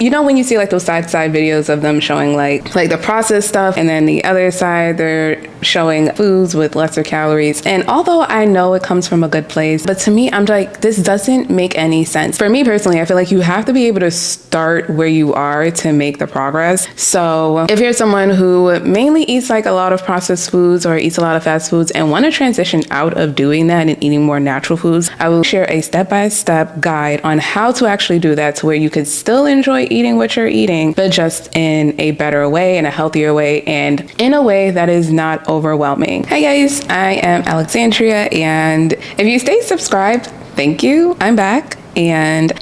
You know, when you see like those side videos of them showing like the processed stuff, and then the other side they're showing foods with lesser calories. And although I know it comes from a good place, but to me, I'm like, this doesn't make any sense. For me personally, I feel like you have to be able to start where you are to make the progress. So if you're someone who mainly eats like a lot of processed foods or eats a lot of fast foods and want to transition out of doing that and eating more natural foods, I will share a step-by-step guide on how to actually do that to where you could still enjoy eating what you're eating, but just in a better way, in a healthier way, and in a way that is not overwhelming. Hey guys, I am Alexandria, and if you stay subscribed, thank you. I'm back, and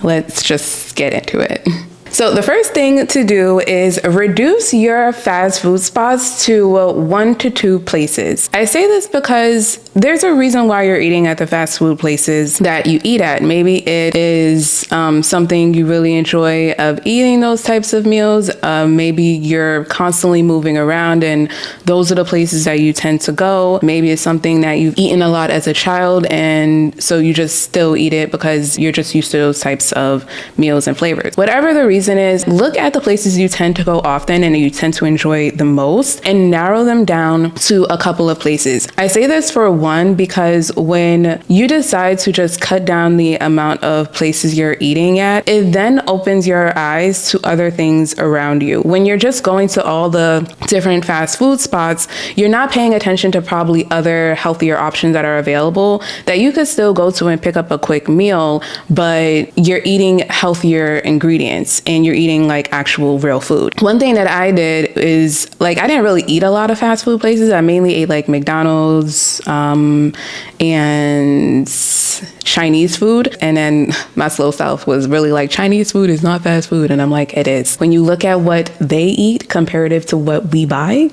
let's just get into it. So the first thing to do is reduce your fast food spots to 1 to 2 places. I say this because there's a reason why you're eating at the fast food places that you eat at. Maybe it is something you really enjoy of eating those types of meals. Maybe you're constantly moving around and those are the places that you tend to go. Maybe it's something that you've eaten a lot as a child and so you just still eat it because you're just used to those types of meals and flavors. Whatever the reason is, look at the places you tend to go often and you tend to enjoy the most and narrow them down to a couple of places. I say this for one because when you decide to just cut down the amount of places you're eating at, it then opens your eyes to other things around you. When you're just going to all the different fast food spots, you're not paying attention to probably other healthier options that are available that you could still go to and pick up a quick meal, but you're eating healthier ingredients and you're eating like actual real food. One thing that I did is like, I didn't really eat a lot of fast food places. I mainly ate like McDonald's and Chinese food. And then my slow self was really like, Chinese food is not fast food. And I'm like, it is. When you look at what they eat comparative to what we buy,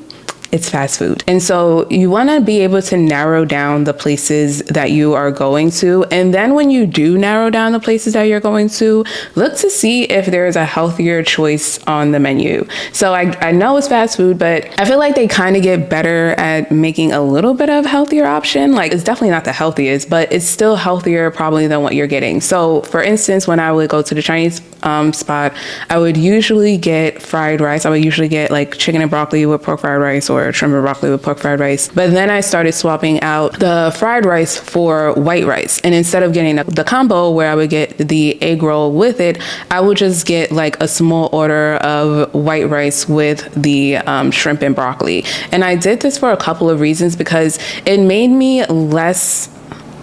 it's fast food. And so you want to be able to narrow down the places that you are going to. And then when you do narrow down the places that you're going to, look to see if there's a healthier choice on the menu. So I know it's fast food, but I feel like they kind of get better at making a little bit of healthier option. Like it's definitely not the healthiest, but it's still healthier probably than what you're getting. So for instance, when I would go to the Chinese spot, I would usually get fried rice. I would usually get like chicken and broccoli with pork fried rice or shrimp and broccoli with pork fried rice. But then I started swapping out the fried rice for white rice. And instead of getting the combo where I would get the egg roll with it, I would just get like a small order of white rice with the shrimp and broccoli. And I did this for a couple of reasons because it made me less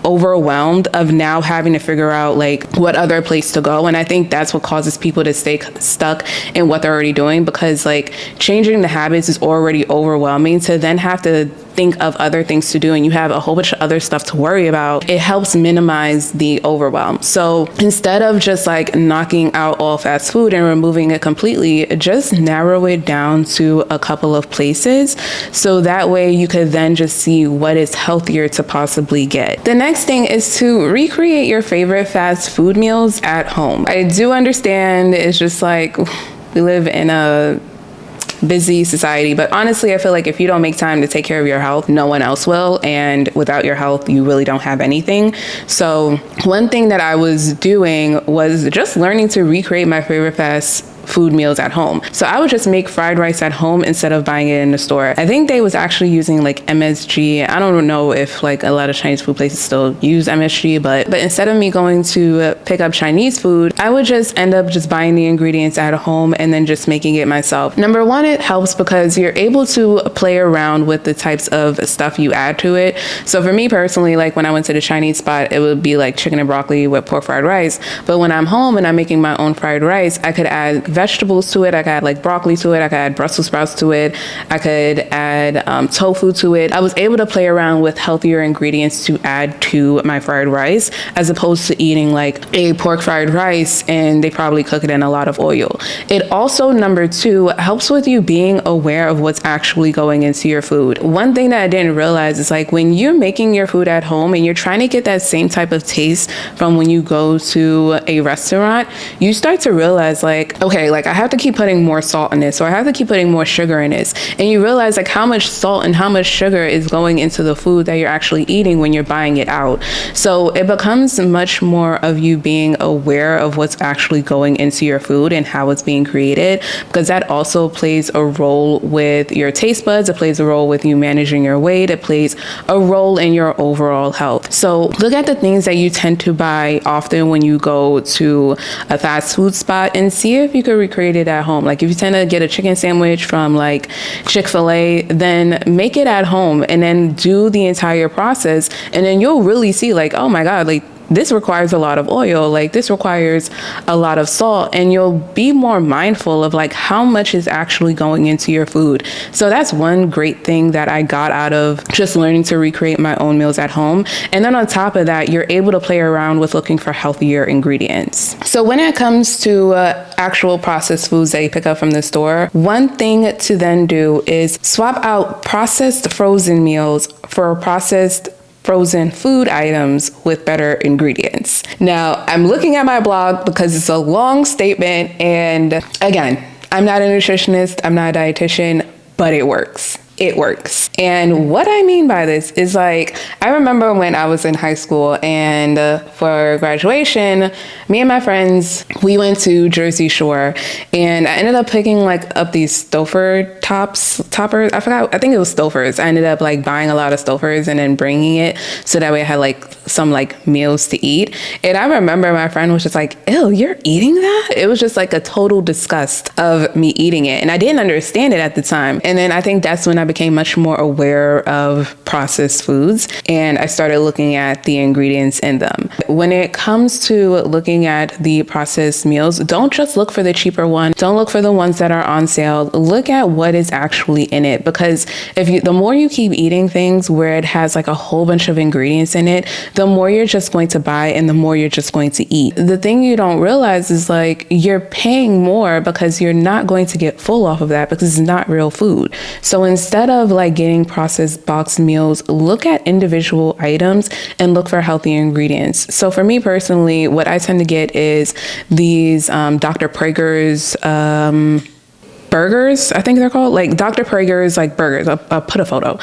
overwhelmed of now having to figure out like what other place to go. And I think that's what causes people to stay stuck in what they're already doing, because like changing the habits is already overwhelming. To then have to think of other things to do and you have a whole bunch of other stuff to worry about, it helps minimize the overwhelm. So instead of just like knocking out all fast food and removing it completely, just narrow it down to a couple of places. So that way you could then just see what is healthier to possibly get. The next thing is to recreate your favorite fast food meals at home. I do understand it's just like we live in a busy society, but honestly I feel like if you don't make time to take care of your health, no one else will, and without your health you really don't have anything. So one thing that I was doing was just learning to recreate my favorite fast food meals at home. So I would just make fried rice at home instead of buying it in the store. I think they was actually using like MSG. I don't know if like a lot of Chinese food places still use MSG, but instead of me going to pick up Chinese food, I would just end up just buying the ingredients at home and then just making it myself. Number one, it helps because you're able to play around with the types of stuff you add to it. So for me personally, like when I went to the Chinese spot, it would be like chicken and broccoli with pork fried rice. But when I'm home and I'm making my own fried rice, I could add vegetables to it. I could add like broccoli to it. I could add Brussels sprouts to it. I could add tofu to it. I was able to play around with healthier ingredients to add to my fried rice, as opposed to eating like a pork fried rice and they probably cook it in a lot of oil. It also, number two, helps with you being aware of what's actually going into your food. One thing that I didn't realize is like when you're making your food at home and you're trying to get that same type of taste from when you go to a restaurant, you start to realize like, okay, okay, like I have to keep putting more salt in this, or I have to keep putting more sugar in this. And you realize like how much salt and how much sugar is going into the food that you're actually eating when you're buying it out. So it becomes much more of you being aware of what's actually going into your food and how it's being created, because that also plays a role with your taste buds. It plays a role with you managing your weight. It plays a role in your overall health. So look at the things that you tend to buy often when you go to a fast food spot and see if you could recreate it at home. Like if you tend to get a chicken sandwich from like Chick-fil-A, then make it at home and then do the entire process. And then you'll really see like, oh my God, like this requires a lot of oil, like this requires a lot of salt, and you'll be more mindful of like how much is actually going into your food. So that's one great thing that I got out of just learning to recreate my own meals at home. And then on top of that, you're able to play around with looking for healthier ingredients. So when it comes to actual processed foods that you pick up from the store, one thing to then do is swap out processed frozen meals for processed frozen food items with better ingredients. Now, I'm looking at my blog because it's a long statement, and again, I'm not a nutritionist, I'm not a dietitian, but it works. It works. And what I mean by this is like, I remember when I was in high school and for graduation, me and my friends, we went to Jersey Shore, and I ended up picking like up these Stouffer toppers. I forgot, I think it was Stouffer's. I ended up like buying a lot of Stouffer's and then bringing it so that way I had like some like meals to eat. And I remember my friend was just like, ew, you're eating that? It was just like a total disgust of me eating it. And I didn't understand it at the time. And then I think that's when I became much more aware of processed foods, and I started looking at the ingredients in them. When it comes to looking at the processed meals, don't just look for the cheaper one. Don't look for the ones that are on sale. Look at what is actually in it, because the more you keep eating things where it has like a whole bunch of ingredients in it, the more you're just going to buy and the more you're just going to eat. The thing you don't realize is like you're paying more because you're not going to get full off of that because it's not real food. So instead of like getting processed boxed meals, look at individual items and look for healthy ingredients. So for me personally, what I tend to get is these Dr. Prager's burgers, I think they're called, like Dr. Prager's like burgers. I'll put a photo.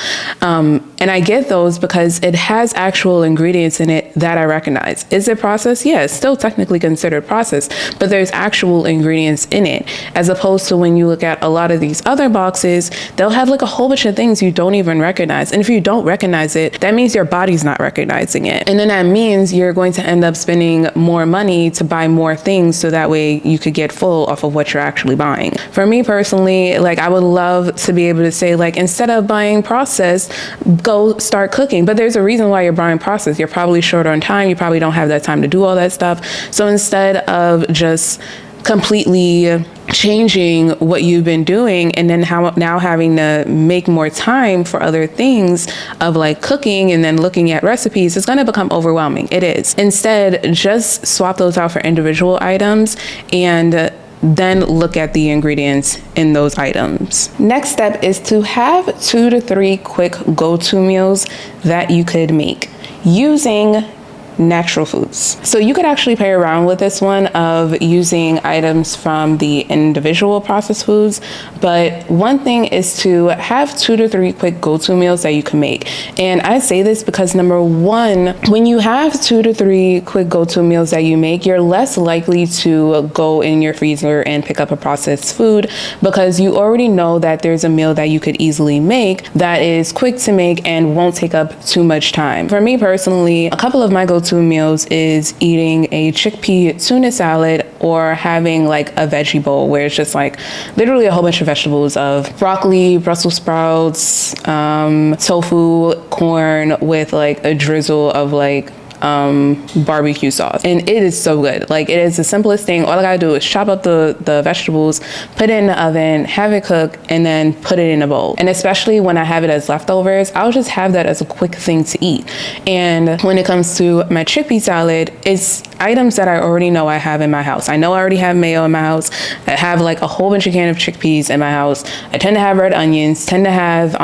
And I get those because it has actual ingredients in it that I recognize. Is it processed? Yeah, it's still technically considered processed, but there's actual ingredients in it, as opposed to when you look at a lot of these other boxes, they'll have like a whole bunch of things you don't even recognize. And if you don't recognize it, that means your body's not recognizing it. And then that means you're going to end up spending more money to buy more things so that way you could get full off of what you're actually buying. For me personally, like I would love to be able to say like, instead of buying processed, go start cooking. But there's a reason why you're buying processed. You're probably short on time. You probably don't have that time to do all that stuff. So instead of just completely changing what you've been doing and then now having to make more time for other things of like cooking and then looking at recipes, it's going to become overwhelming. It is. Instead, just swap those out for individual items and then look at the ingredients in those items. Next step is to have 2 to 3 quick go-to meals that you could make using natural foods. So you could actually play around with this one of using items from the individual processed foods, but one thing is to have 2 to 3 quick go-to meals that you can make. And I say this because number one, when you have 2 to 3 quick go-to meals that you make, you're less likely to go in your freezer and pick up a processed food because you already know that there's a meal that you could easily make that is quick to make and won't take up too much time. For me personally, a couple of my go-to meals is eating a chickpea tuna salad or having like a veggie bowl where it's just like literally a whole bunch of vegetables of broccoli, Brussels sprouts, tofu, corn with like a drizzle of like barbecue sauce, and it is so good. Like it is the simplest thing. All I gotta do is chop up the vegetables, put it in the oven, have it cook, and then put it in a bowl. And especially when I have it as leftovers, I'll just have that as a quick thing to eat. And when it comes to my chickpea salad, it's items that I already know I have in my house. I know I already have mayo in my house. I have like a whole bunch of cans of chickpeas in my house. I tend to have red onions, tend to have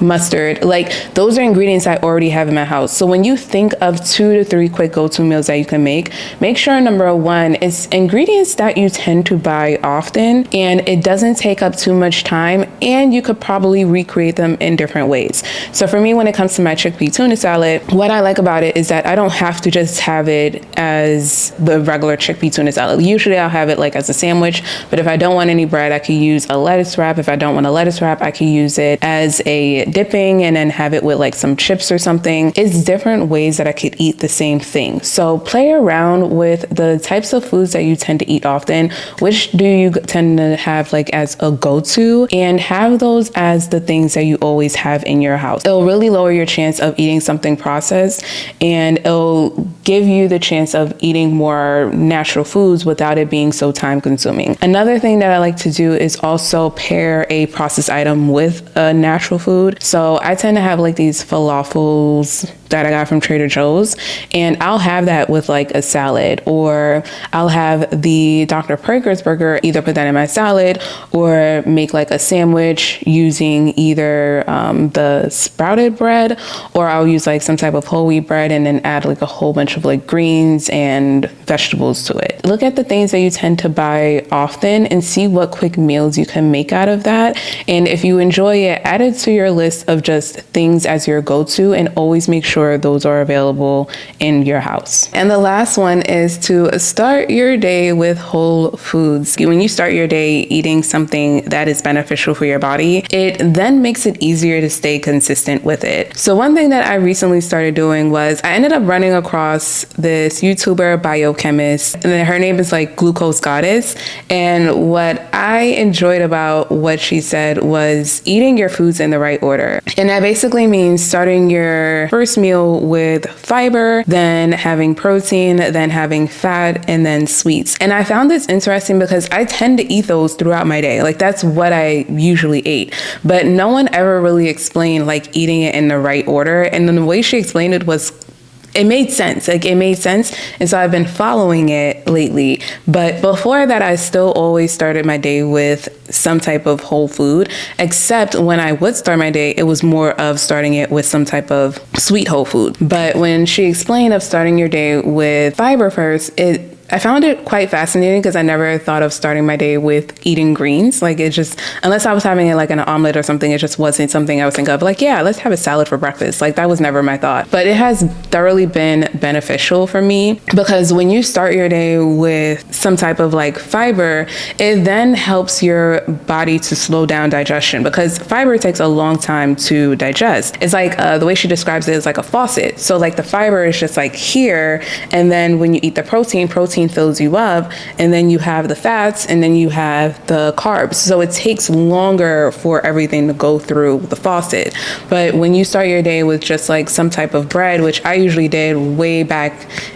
mustard. Like those are ingredients I already have in my house. So when you think of 2 to 3 quick go-to meals that you can make sure number one, it's ingredients that you tend to buy often and it doesn't take up too much time and you could probably recreate them in different ways. So for me, when it comes to my chickpea tuna salad, what I like about it is that I don't have to just have it as the regular chickpea tuna salad. Usually I'll have it like as a sandwich, but if I don't want any bread, I could use a lettuce wrap. If I don't want a lettuce wrap, I could use it as a dipping and then have it with like some chips or something. It's different ways that I could eat the same thing. So play around with the types of foods that you tend to eat often. Which do you tend to have like as a go-to, and have those as the things that you always have in your house. It'll really lower your chance of eating something processed and it'll give you the chance of eating more natural foods without it being so time consuming. Another thing that I like to do is also pair a processed item with a natural food. So I tend to have like these falafels that I got from Trader Joe's, and I'll have that with like a salad, or I'll have the Dr. Prager's burger, either put that in my salad or make like a sandwich using either the sprouted bread, or I'll use like some type of whole wheat bread and then add like a whole bunch of like greens and vegetables to it. Look at the things that you tend to buy often and see what quick meals you can make out of that. And if you enjoy it, add it to your list of just things as your go-to, and always make sure those are available in your house. And the last one is to start your day with whole foods. When you start your day eating something that is beneficial for your body, it then makes it easier to stay consistent with it. So one thing that I recently started doing was I ended up running across this YouTuber biochemist, and her name is like Glucose Goddess. And what I enjoyed about what she said was eating your foods in the right order. And that basically means starting your first meal with fiber, then having protein, then having fat, and then sweets. And I found this interesting because I tend to eat those throughout my day. Like that's what I usually ate. But no one ever really explained like eating it in the right order. And then the way she explained it was it made sense. Like it made sense. And so I've been following it lately. But before that, I still always started my day with some type of whole food, except when I would start my day, it was more of starting it with some type of sweet whole food. But when she explained of starting your day with fiber first, I found it quite fascinating because I never thought of starting my day with eating greens. Like it just, unless I was having it like an omelet or something, it just wasn't something I was thinking of. Like, yeah, let's have a salad for breakfast. Like that was never my thought. But it has thoroughly been beneficial for me because when you start your day with some type of like fiber, it then helps your body to slow down digestion because fiber takes a long time to digest. It's like the way she describes it is like a faucet. So like the fiber is just like here, and then when you eat the protein fills you up, and then you have the fats, and then you have the carbs. So it takes longer for everything to go through the faucet. But when you start your day with just like some type of bread, which I usually did way back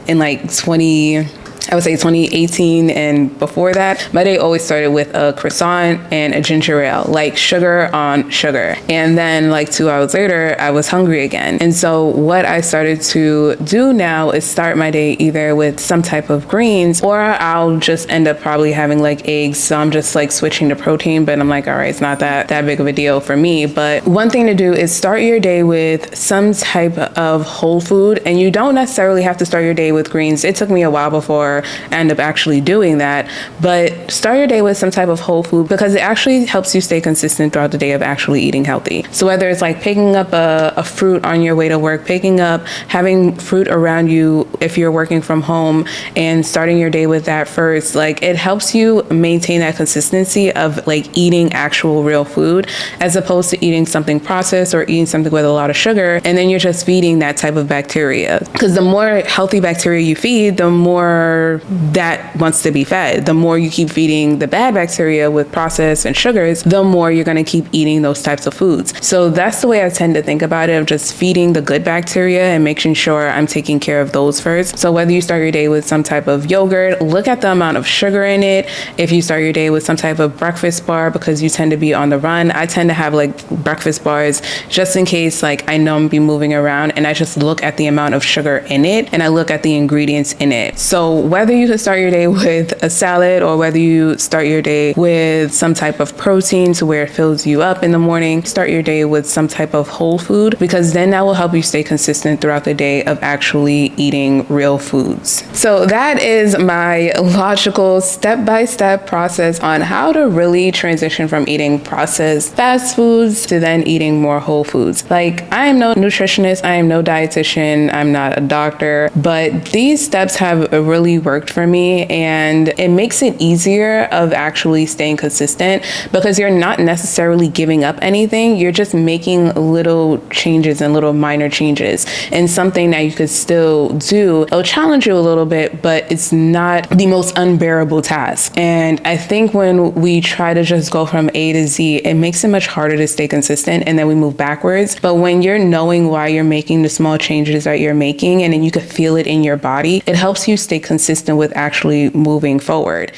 in like 2018 and before that, my day always started with a croissant and a ginger ale, like sugar on sugar. And then like 2 hours later, I was hungry again. And so what I started to do now is start my day either with some type of greens, or I'll just end up probably having like eggs. So I'm just like switching to protein, but I'm like, all right, it's not that big of a deal for me. But one thing to do is start your day with some type of whole food. And you don't necessarily have to start your day with greens. It took me a while before end up actually doing that, but start your day with some type of whole food because it actually helps you stay consistent throughout the day of actually eating healthy. So whether it's like picking up a fruit on your way to work, having fruit around you if you're working from home, and starting your day with that first, like it helps you maintain that consistency of like eating actual real food as opposed to eating something processed or eating something with a lot of sugar, and then you're just feeding that type of bacteria. Because the more healthy bacteria you feed, the more that wants to be fed. The more you keep feeding the bad bacteria with processed and sugars, the more you're going to keep eating those types of foods. So that's the way I tend to think about it, of just feeding the good bacteria and making sure I'm taking care of those first. So whether you start your day with some type of yogurt, look at the amount of sugar in it. If you start your day with some type of breakfast bar, because you tend to be on the run, I tend to have like breakfast bars just in case like I know I'm be moving around, and I just look at the amount of sugar in it and I look at the ingredients in it. So whether you can start your day with a salad or whether you start your day with some type of protein to where it fills you up in the morning, start your day with some type of whole food, because then that will help you stay consistent throughout the day of actually eating real foods. So that is my logical step-by-step process on how to really transition from eating processed fast foods to then eating more whole foods. Like, I am no nutritionist, I am no dietitian, I'm not a doctor, but these steps have really worked for me, and it makes it easier of actually staying consistent because you're not necessarily giving up anything. You're just making little changes and little minor changes, and something that you could still do. It'll challenge you a little bit, but it's not the most unbearable task. And I think when we try to just go from A to Z, it makes it much harder to stay consistent, and then we move backwards. But when you're knowing why you're making the small changes that you're making, and then you can feel it in your body, it helps you stay consistent with actually moving forward.